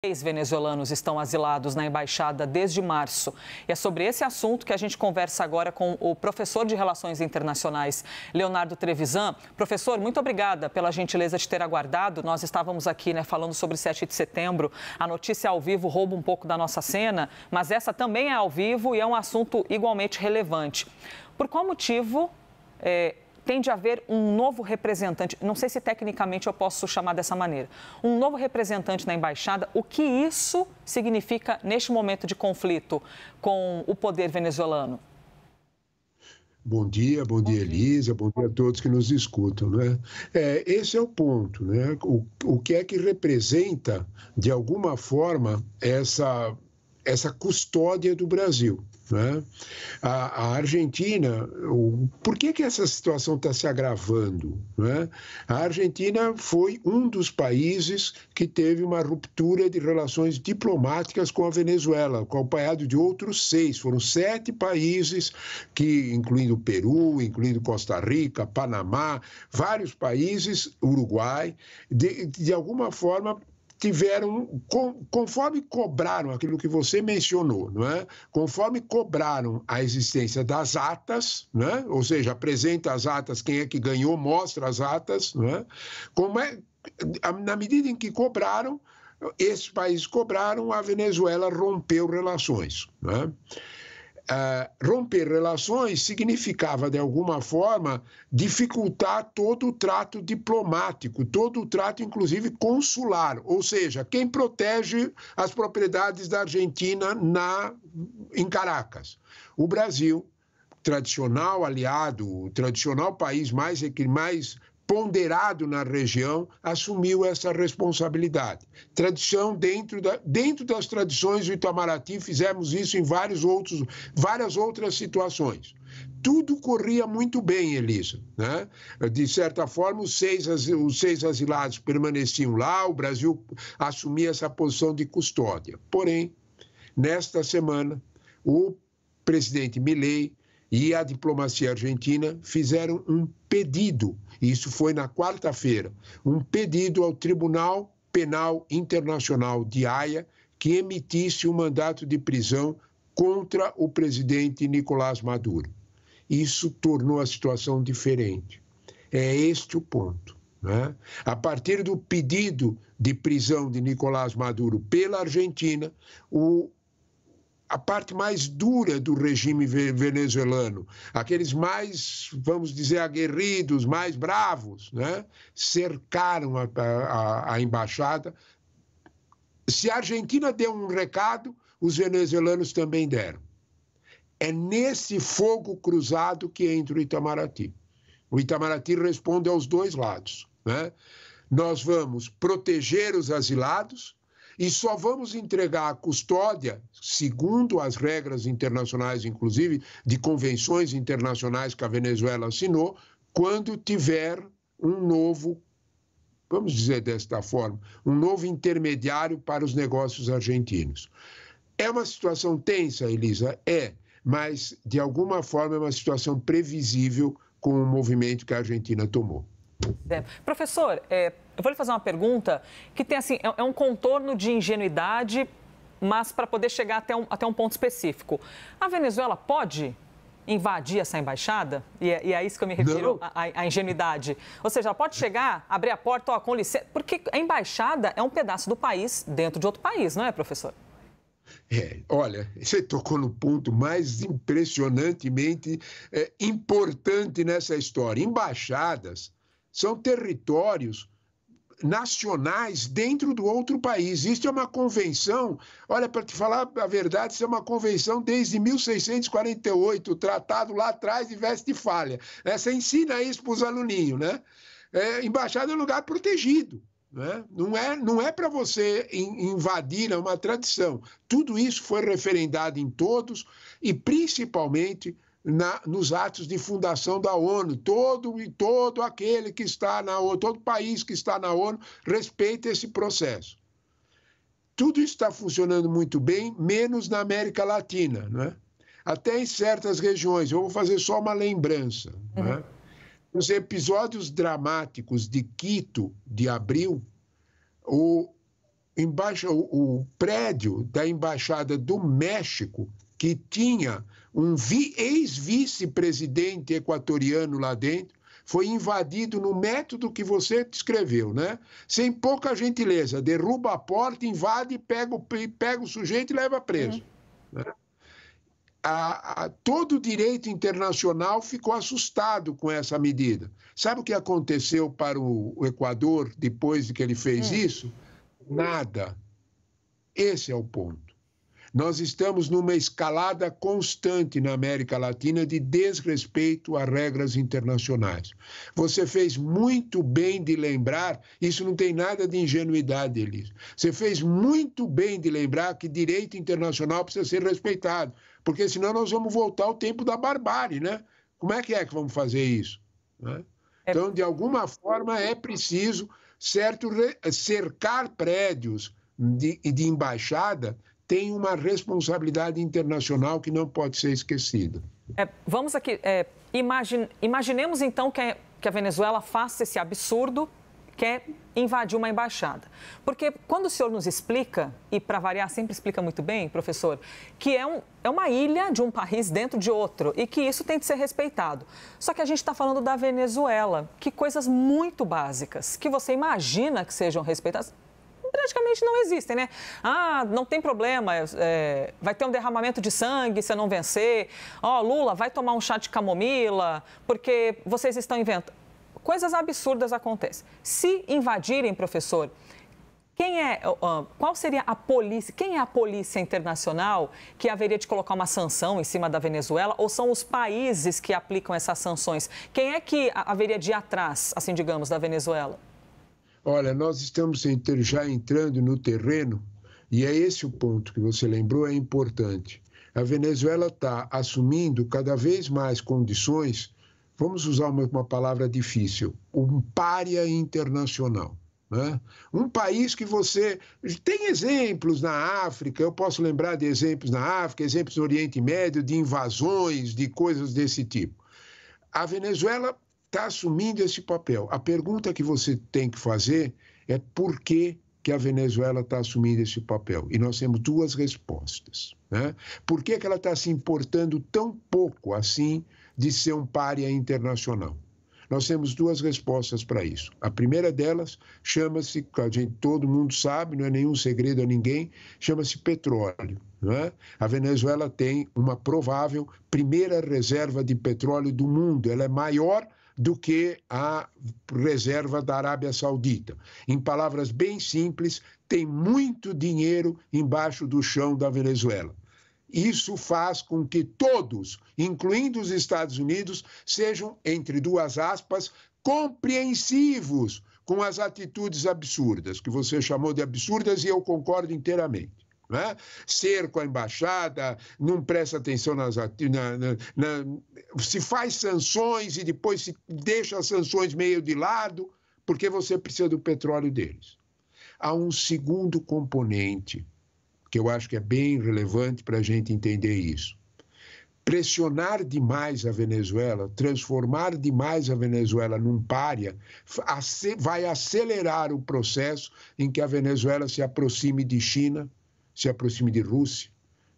Venezuelanos estão asilados na embaixada desde março. E é sobre esse assunto que a gente conversa agora com o professor de Relações Internacionais, Leonardo Trevisan. Professor, muito obrigada pela gentileza de ter aguardado. Nós estávamos aqui, falando sobre 7 de setembro. A notícia ao vivo rouba um pouco da nossa cena, mas essa também é ao vivo e é um assunto igualmente relevante. Por qual motivo tem de haver um novo representante, não sei se tecnicamente eu posso chamar dessa maneira, um novo representante na embaixada? O que isso significa neste momento de conflito com o poder venezuelano? Bom dia, Elisa, bom dia a todos que nos escutam, esse é o ponto, O que é que representa, de alguma forma, essa custódia do Brasil? A Argentina, por que essa situação está se agravando? A Argentina foi um dos países que teve uma ruptura de relações diplomáticas com a Venezuela, acompanhado de outros 6. Foram 7 países, incluindo Peru, incluindo Costa Rica, Panamá, vários países, Uruguai, de alguma forma tiveram, conforme cobraram aquilo que você mencionou, Conforme cobraram a existência das atas, Ou seja, apresenta as atas, quem é que ganhou, mostra as atas, Na medida em que cobraram, esses países cobraram, a Venezuela rompeu relações, Romper relações significava, de alguma forma, dificultar todo o trato diplomático, todo o trato, inclusive, consular, ou seja, quem protege as propriedades da Argentina em Caracas. O Brasil, tradicional aliado, o tradicional país mais ponderado na região, assumiu essa responsabilidade. Tradição dentro das tradições do Itamaraty, fizemos isso em várias outras situações. Tudo corria muito bem, Elisa, De certa forma, os seis asilados permaneciam lá, o Brasil assumia essa posição de custódia. Porém, nesta semana, o presidente Milei e a diplomacia argentina fizeram um pedido, isso foi na quarta-feira, um pedido ao Tribunal Penal Internacional de Haia que emitisse um mandato de prisão contra o presidente Nicolás Maduro. Isso tornou a situação diferente. É este o ponto. A partir do pedido de prisão de Nicolás Maduro pela Argentina, a parte mais dura do regime venezuelano, aqueles mais, vamos dizer, aguerridos, mais bravos, cercaram a embaixada. Se a Argentina deu um recado, os venezuelanos também deram. É nesse fogo cruzado que entra o Itamaraty. O Itamaraty responde aos dois lados. Nós vamos proteger os asilados e só vamos entregar a custódia, segundo as regras internacionais, inclusive de convenções internacionais que a Venezuela assinou, quando tiver um novo, vamos dizer desta forma, um novo intermediário para os negócios argentinos. É uma situação tensa, Elisa? Mas de alguma forma é uma situação previsível com o movimento que a Argentina tomou. Professor, eu vou lhe fazer uma pergunta que tem assim, é um contorno de ingenuidade, mas para poder chegar até um ponto específico. A Venezuela pode invadir essa embaixada? E é a isso que eu me refiro, a ingenuidade. Ou seja, ela pode chegar, abrir a porta, com licença, porque a embaixada é um pedaço do país dentro de outro país, não é, professor? Olha, você tocou no ponto mais impressionantemente importante nessa história. Embaixadas são territórios nacionais dentro do outro país. Isso é uma convenção, olha, para te falar a verdade, isso é uma convenção desde 1648, o tratado lá atrás de Westfália. Você ensina isso para os aluninhos, Embaixada é um lugar protegido. Não é para você invadir, é uma tradição. Tudo isso foi referendado em todos e principalmente nos atos de fundação da ONU. Todo aquele que está na ONU, todo país que está na ONU respeita esse processo. Tudo isso está funcionando muito bem, menos na América Latina, Até em certas regiões. Eu vou fazer só uma lembrança, Os episódios dramáticos de Quito, de abril, o prédio da Embaixada do México, que tinha um ex-vice-presidente equatoriano lá dentro, foi invadido no método que você descreveu, né? Sem pouca gentileza, derruba a porta, invade, pega o sujeito e leva preso. Né? Todo o direito internacional ficou assustado com essa medida. Sabe o que aconteceu para o Equador depois de que ele fez isso? Nada. Esse é o ponto. Nós estamos numa escalada constante na América Latina de desrespeito a regras internacionais. Você fez muito bem de lembrar, isso não tem nada de ingenuidade, Elis. Você fez muito bem de lembrar que direito internacional precisa ser respeitado, porque senão nós vamos voltar ao tempo da barbárie, né? Como é que vamos fazer isso? Né? Então, de alguma forma, é preciso cercar prédios de embaixada tem uma responsabilidade internacional que não pode ser esquecida. Vamos aqui, imaginemos então que a Venezuela faça esse absurdo, que é invadir uma embaixada. Porque quando o senhor nos explica, e para variar sempre explica muito bem, professor, que é uma ilha de um país dentro de outro e que isso tem de ser respeitado. Só que a gente está falando da Venezuela, que coisas muito básicas, que você imagina que sejam respeitadas, praticamente não existem, né? Não tem problema, vai ter um derramamento de sangue se eu não vencer. Lula, vai tomar um chá de camomila, porque vocês estão inventando. Coisas absurdas acontecem. Se invadirem, professor, qual seria a polícia? Quem é a polícia internacional que haveria de colocar uma sanção em cima da Venezuela? Ou são os países que aplicam essas sanções? Quem é que haveria de ir atrás, assim digamos, da Venezuela? Olha, nós estamos já entrando no terreno, e é esse o ponto que você lembrou, é importante. A Venezuela está assumindo cada vez mais condições, vamos usar uma palavra difícil, um pária internacional. Né? Um país que você... Tem exemplos na África, eu posso lembrar de exemplos na África, exemplos no Oriente Médio, de invasões, de coisas desse tipo. A Venezuela está assumindo esse papel. A pergunta que você tem que fazer é por que a Venezuela está assumindo esse papel? E nós temos duas respostas. Né? Por que ela está se importando tão pouco assim de ser um pária internacional? Nós temos duas respostas para isso. A primeira delas chama-se, todo mundo sabe, não é nenhum segredo a ninguém, chama-se petróleo. Né? A Venezuela tem uma provável primeira reserva de petróleo do mundo. Ela é maior do que a reserva da Arábia Saudita. Em palavras bem simples, tem muito dinheiro embaixo do chão da Venezuela. Isso faz com que todos, incluindo os Estados Unidos, sejam, entre duas aspas, compreensivos com as atitudes absurdas, que você chamou de absurdas e eu concordo inteiramente. Né? Cerco a embaixada, não presta atenção se faz sanções e depois se deixa as sanções meio de lado, porque você precisa do petróleo deles. Há um segundo componente, que eu acho que é bem relevante para a gente entender isso. Pressionar demais a Venezuela, transformar demais a Venezuela num pária, vai acelerar o processo em que a Venezuela se aproxime de China, se aproxime de Rússia,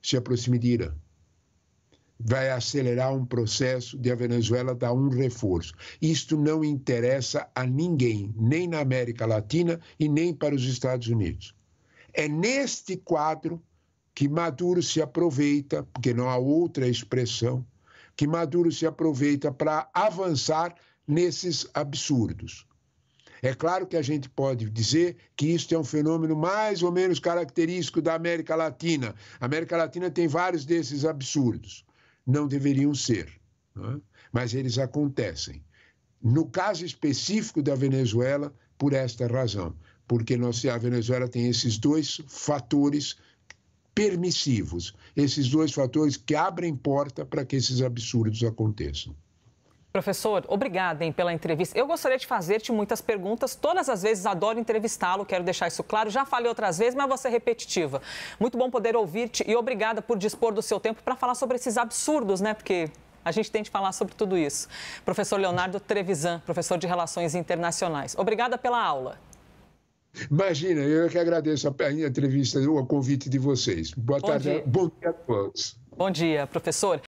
se aproxime de Irã. Vai acelerar um processo de a Venezuela dar um reforço. Isto não interessa a ninguém, nem na América Latina e nem para os Estados Unidos. É neste quadro que Maduro se aproveita, porque não há outra expressão, que Maduro se aproveita para avançar nesses absurdos. É claro que a gente pode dizer que isso é um fenômeno mais ou menos característico da América Latina. A América Latina tem vários desses absurdos. Não deveriam ser, né? Mas eles acontecem. No caso específico da Venezuela, por esta razão, porque a Venezuela tem esses dois fatores permissivos, esses dois fatores que abrem porta para que esses absurdos aconteçam. Professor, obrigada pela entrevista. Eu gostaria de fazer-te muitas perguntas. Todas as vezes adoro entrevistá-lo, quero deixar isso claro. Já falei outras vezes, mas vou ser repetitiva. Muito bom poder ouvir-te e obrigada por dispor do seu tempo para falar sobre esses absurdos, né? Porque a gente tem de falar sobre tudo isso. Professor Leonardo Trevisan, professor de Relações Internacionais. Obrigada pela aula. Imagina, eu que agradeço a entrevista, o convite de vocês. Boa tarde, bom dia a todos. Bom dia, professor.